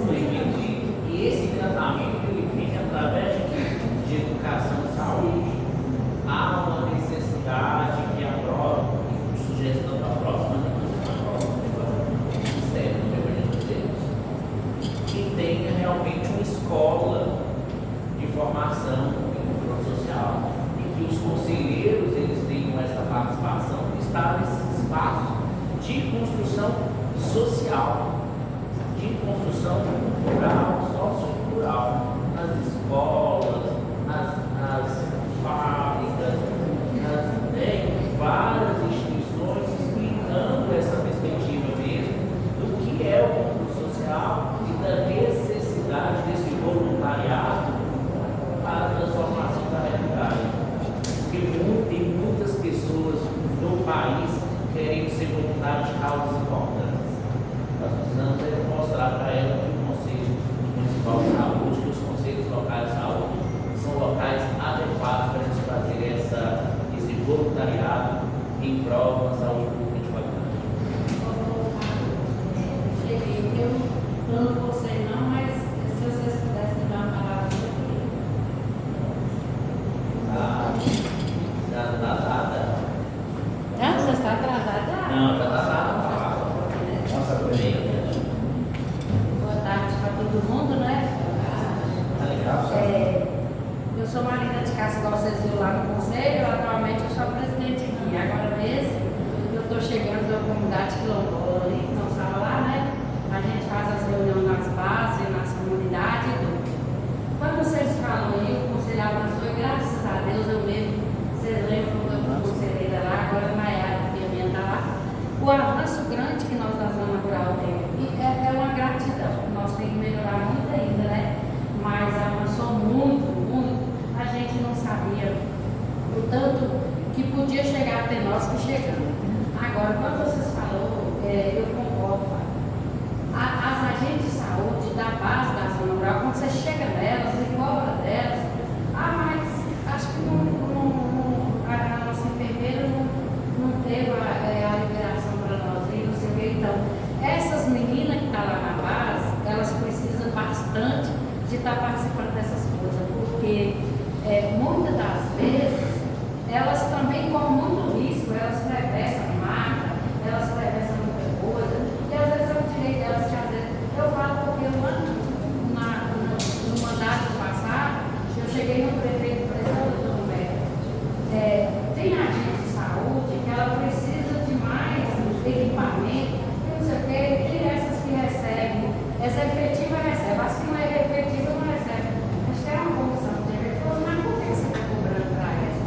E esse encantamento ele vem através de educação e saúde. Há uma necessidade que a sugestão da próxima que tenha realmente uma escola de formação em controle social e que os conselheiros eles tenham essa participação de estar nesses espaços de construção social, de construção cultural, sociocultural, nas escolas, nas fábricas, em várias instituições, explicando essa perspectiva mesmo do que é o controle social e da necessidade desse voluntariado para a transformação da realidade. Porque tem muitas pessoas no país país querendo ser voluntário de causas importantes. Nós precisamos mostrar para ela que o Conselho Municipal de Saúde, que os Conselhos Locais de Saúde são locais adequados para a gente fazer esse voluntariado em prol da saúde pública de qualidade. Eu não sei não, mas se vocês pudessem dar uma palavra aqui. Já está dada. Não, você está atrasada já? Não, já está dada. Nossa, bem. Boa tarde para todo mundo, né? Tá legal, Eu sou Marina de Castro, igual vocês viram lá no conselho. Atualmente eu sou presidente aqui. Agora mesmo eu estou chegando da comunidade quilombola ali, que não estava lá, né? A gente faz as reuniões nas bases, nas comunidades e tudo. Quando vocês falam aí, o conselho avançou e graças a Deus eu mesmo, vocês lembram da conselheira lá, agora a Maiara, que minha está lá. O avanço grande que nós da zona rural temos é uma gratidão. Nós temos que melhorar muito ainda, né? Mas avançou muito, muito. A gente não sabia o tanto que podia chegar até nós que chegamos. Agora, quando vocês falaram, eu concordo, Fábio. As agentes de saúde da base da zona rural, quando você chega nelas e cobra delas, mas acho que a nossa enfermeira não teve a liberação para nós aí, não sei o que. Então, essas meninas que estão lá na base, elas precisam bastante de estar participando dessas coisas, porque muitas das vezes elas também correm muito risco, elas atravessam mata, elas atravessam muita coisa, e às vezes é o direito delas de fazer. Eu falo porque no mandato passado, eu cheguei no prefeito e falei, doutor Roberto, tem agente de saúde que ela precisa de mais equipamento, não sei o quê, e essas que recebem, essa efetiva recebe, as que não é efetiva não recebe. Acho que é uma comissão de ele falou, mas por que você está cobrando para essa?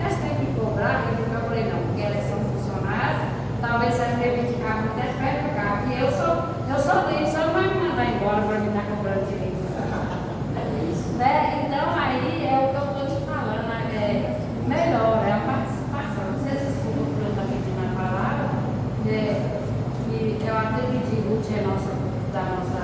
Elas têm que cobrar, eu falei, não, porque elas são funcionárias, talvez elas reivindicar até perto do carro, e eu sou livre, só não vai me mandar embora para me estar cobrando direito. Né? Então aí é o que eu estou te falando, melhor, é a participação. Não sei se vocês desculpa por eu estar pedindo a palavra, e eu até pedi Ruth, da nossa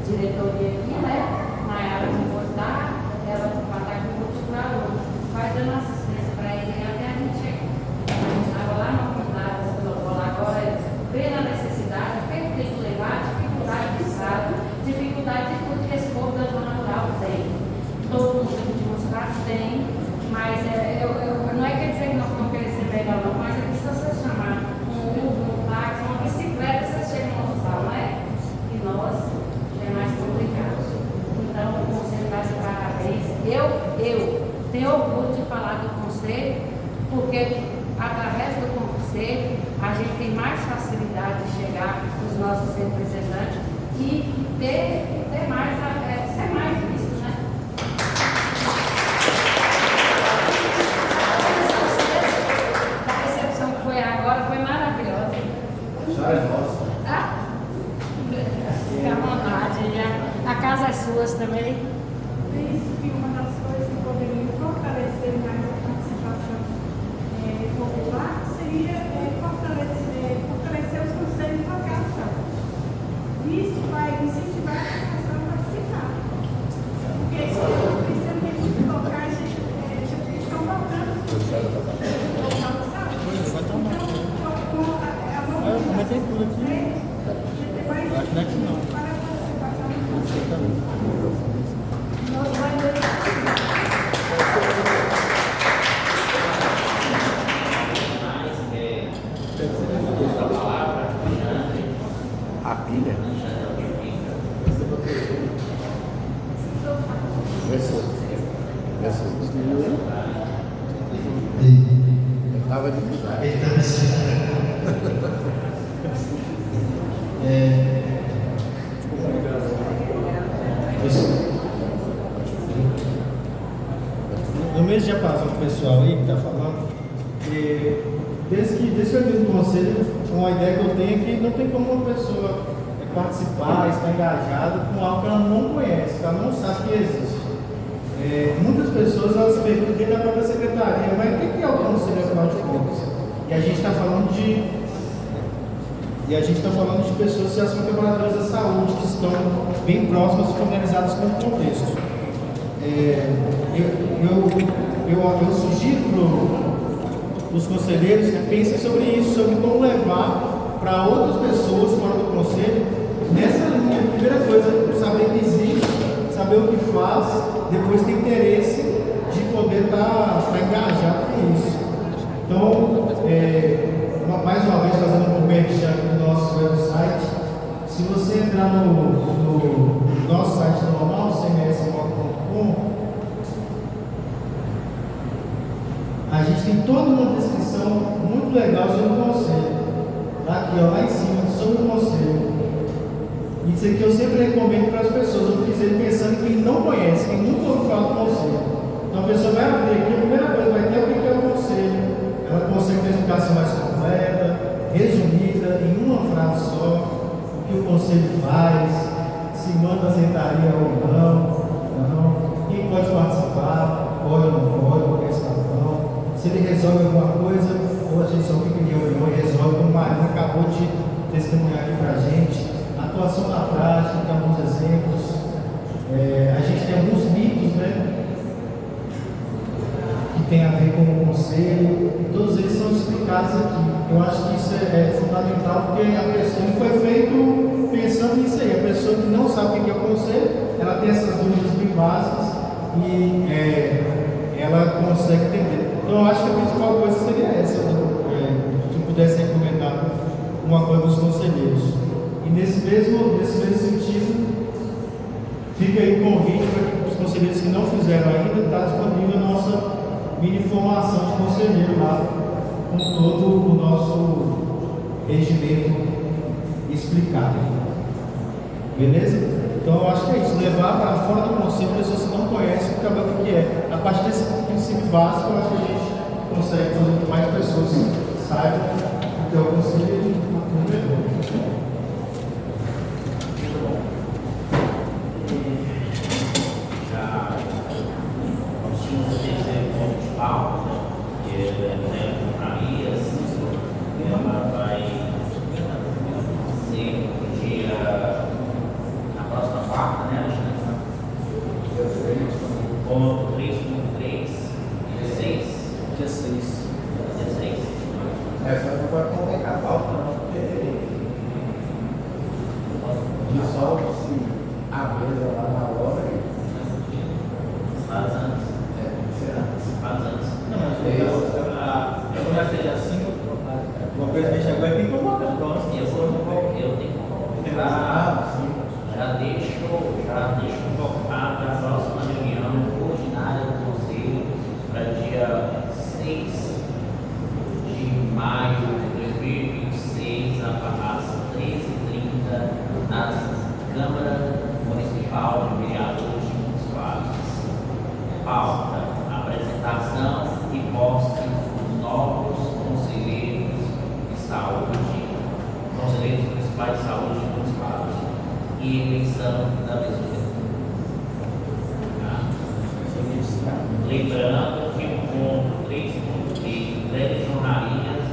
diretoria aqui, né? Na área de postar, ela vai estar com o Ruth para hoje, vai dando assistência para ele até a gente chegar. A gente estava lá na comunidade, agora vendo a necessidade, o que tem que levar, dificuldade de estado, dificuldade de tudo que esse povo da zona rural tem. Todo mundo tem que mostrar que tem, mas não é quer dizer que nós não queremos ser melhor, não, mas é que se você chamar um Uber, um táxi, uma bicicleta, você chega no nosso salão, né? E nós é mais complicado. Então, o conselho vai de parabéns. Eu tenho orgulho de falar do conselho, porque através do conselho a gente tem mais facilidade de chegar nos nossos representantes e ter mais, ser mais visto, né? A recepção que foi agora foi maravilhosa. Já é nossa. Fica à vontade, a casa é sua também. Penso que uma das coisas que poderia fortalecer mais a participação popular seria fortalecer os conselhos locais, sabe? Isso vai incentivar a população a participar. Porque pensando que muitos locais estão faltando local de saúde. Eu comentei tudo aqui. Acho que não é que não. Para a participação do conselho. A pilha. Eu estava de No mês de passado, o pessoal aí que está falando, desde que eu entrei no conselho, uma ideia que eu tenho é que não tem como uma pessoa participar, estar engajada com algo que ela não conhece, que ela não sabe que existe. Muitas pessoas elas perguntam dentro da própria secretaria, mas o que é o conselho afinal de contas? E a gente E a gente está falando de pessoas que já são trabalhadoras da saúde, que estão bem próximas e familiarizadas com o contexto. Eu sugiro para os conselheiros que pensem sobre isso, sobre como levar para outras pessoas fora do conselho nessa linha. Primeira coisa, saber que existe, saber o que faz, depois ter interesse de poder estar engajado com isso. Então, mais uma vez fazendo um merchan no nosso website, se você entrar no nosso site normal, cmsmoc.com, a gente tem toda uma descrição muito legal sobre o conselho. Aqui, ó, lá em cima, sobre o conselho. Isso aqui eu sempre recomendo para as pessoas. Eu fiz ele pensando em quem não conhece, quem nunca ouviu falar do conselho. Então a pessoa vai abrir aqui, a primeira coisa vai ter o que é o conselho. Ela consegue ter uma explicação mais completa, resumida, em uma frase só, o que o conselho faz, se manda azeitaria ou não, quem pode participar, pode ou não pode, qualquer cidadão, se ele resolve alguma coisa, ou a gente só fica em reunião e resolve, como o Marinho acabou de testemunhar aqui para a gente, a atuação na prática, tem alguns exemplos, a gente tem alguns mitos, né? Que tem a ver com o conselho, e todos eles são explicados aqui. Eu acho que isso é fundamental, porque a pessoa não foi feito pensando nisso aí. A pessoa que não sabe o que é o conselho, ela tem essas dúvidas bem básicas e ela consegue entender. Então eu acho que a principal coisa seria essa, se pudesse recomendar uma coisa dos conselheiros. E nesse mesmo sentido, fica aí o convite para os conselheiros que não fizeram ainda, está disponível a nossa mini formação de conselheiro lá, com todo o nosso regimento explicado. Beleza? Então eu acho que é isso, levar para fora do conselho pessoas que não conhecem o que é. A partir desse princípio básico, eu acho que a gente consegue fazer com que mais pessoas saibam o que é o conselho e o melhor. Ela vai ser na próxima quarta, né, Alexandre? Ponto 3.3, 16. Dia 6. Essa não vai convocar a pauta, não, porque dissolve-se a mesa lá na hora e Faz antes. Faz antes. Não, mas eu já sei assim, o presidente agora tem que convocar, então Eu tenho que convocar. Já deixo convocado para a próxima reunião ordinária do Conselho para dia 6 de maio de 2026, às 13h30, na Câmara Municipal de Vereadores Municipais. Pauta: apresentação e posse dos novos conselheiros de saúde, conselheiros municipais de saúde municipais e eleição da mesma. Lembrando que o ponto 3.3 telejornalias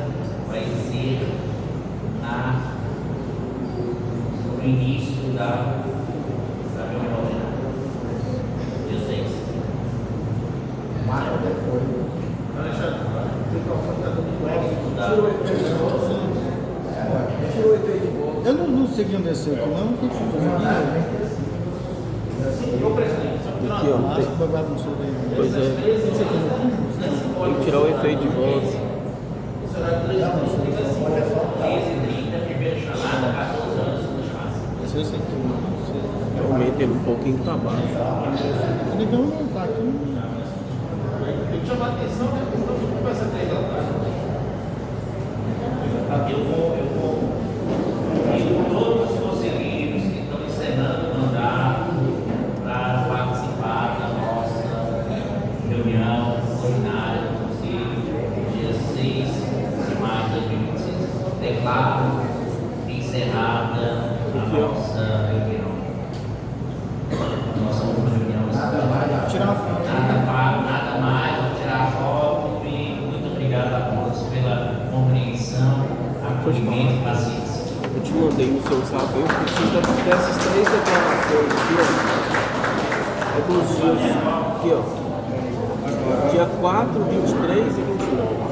vai ser no início da reunião ordinária. Dia 6. marca depois. Alexandre, o microfone está tudo Tirou o efeito de voz. Eu não sei quem desceu aqui, não. O que Eu, presidente, só que aqui, ó. Acho que vai bagunçar daí. Pois é. Tem que tirar o efeito de voz. Primeira chamada, 14 anos, segunda chamada. Esse é esse aqui. Eu aumento ele um pouquinho para baixo. Então não tá aqui. tem que chamar a atenção, né? Porque senão fica com essa três da tarde. Todos os conselheiros que estão encerrando o mandato para participar da nossa reunião ordinária do Conselho, dia 6 de maio de 2026. Declaro encerrada a nossa reunião. Nossa última reunião. Tirar uma foto. Nada mais, vou tirar a foto e muito obrigado a todos pela compreensão. movimento pacífico. Eu te mandei no seu zap, eu preciso dessas 3 declarações aqui, ó. É dos dias, aqui, ó. Dia 4, 23 e 29.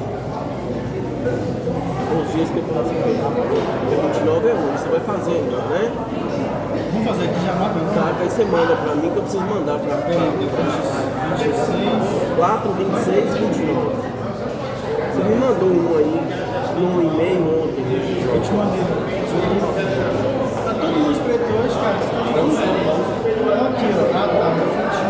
Os dias que eu faço aqui. Dia 29 é hoje, você vai fazer ainda, né? Vamos fazer aqui já mata, Tá, aí você manda pra mim que eu preciso mandar pra 26, 4, 26 e 29. Você me mandou um aí, num e-mail ontem. eu te mandei. Tá todo mundo espreito hoje, cara. Aqui, ó. Tá, meu frutinho.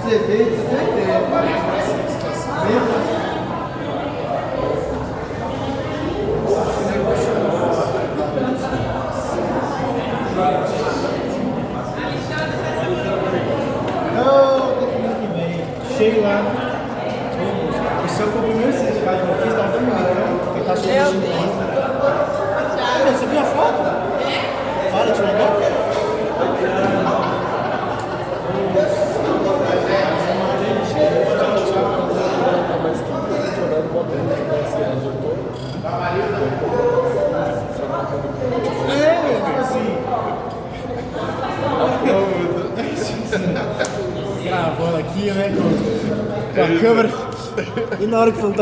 Você vê, você tem ideia. Não, tem semana que vem. Cheio lá. O seu foi o primeiro certificado que eu fiz, tava tão bonitão. Que tá cheio de gente. Você viu a foto? Fala, te mandou? Gravando aqui, né? Com a câmera. E na hora que você não tá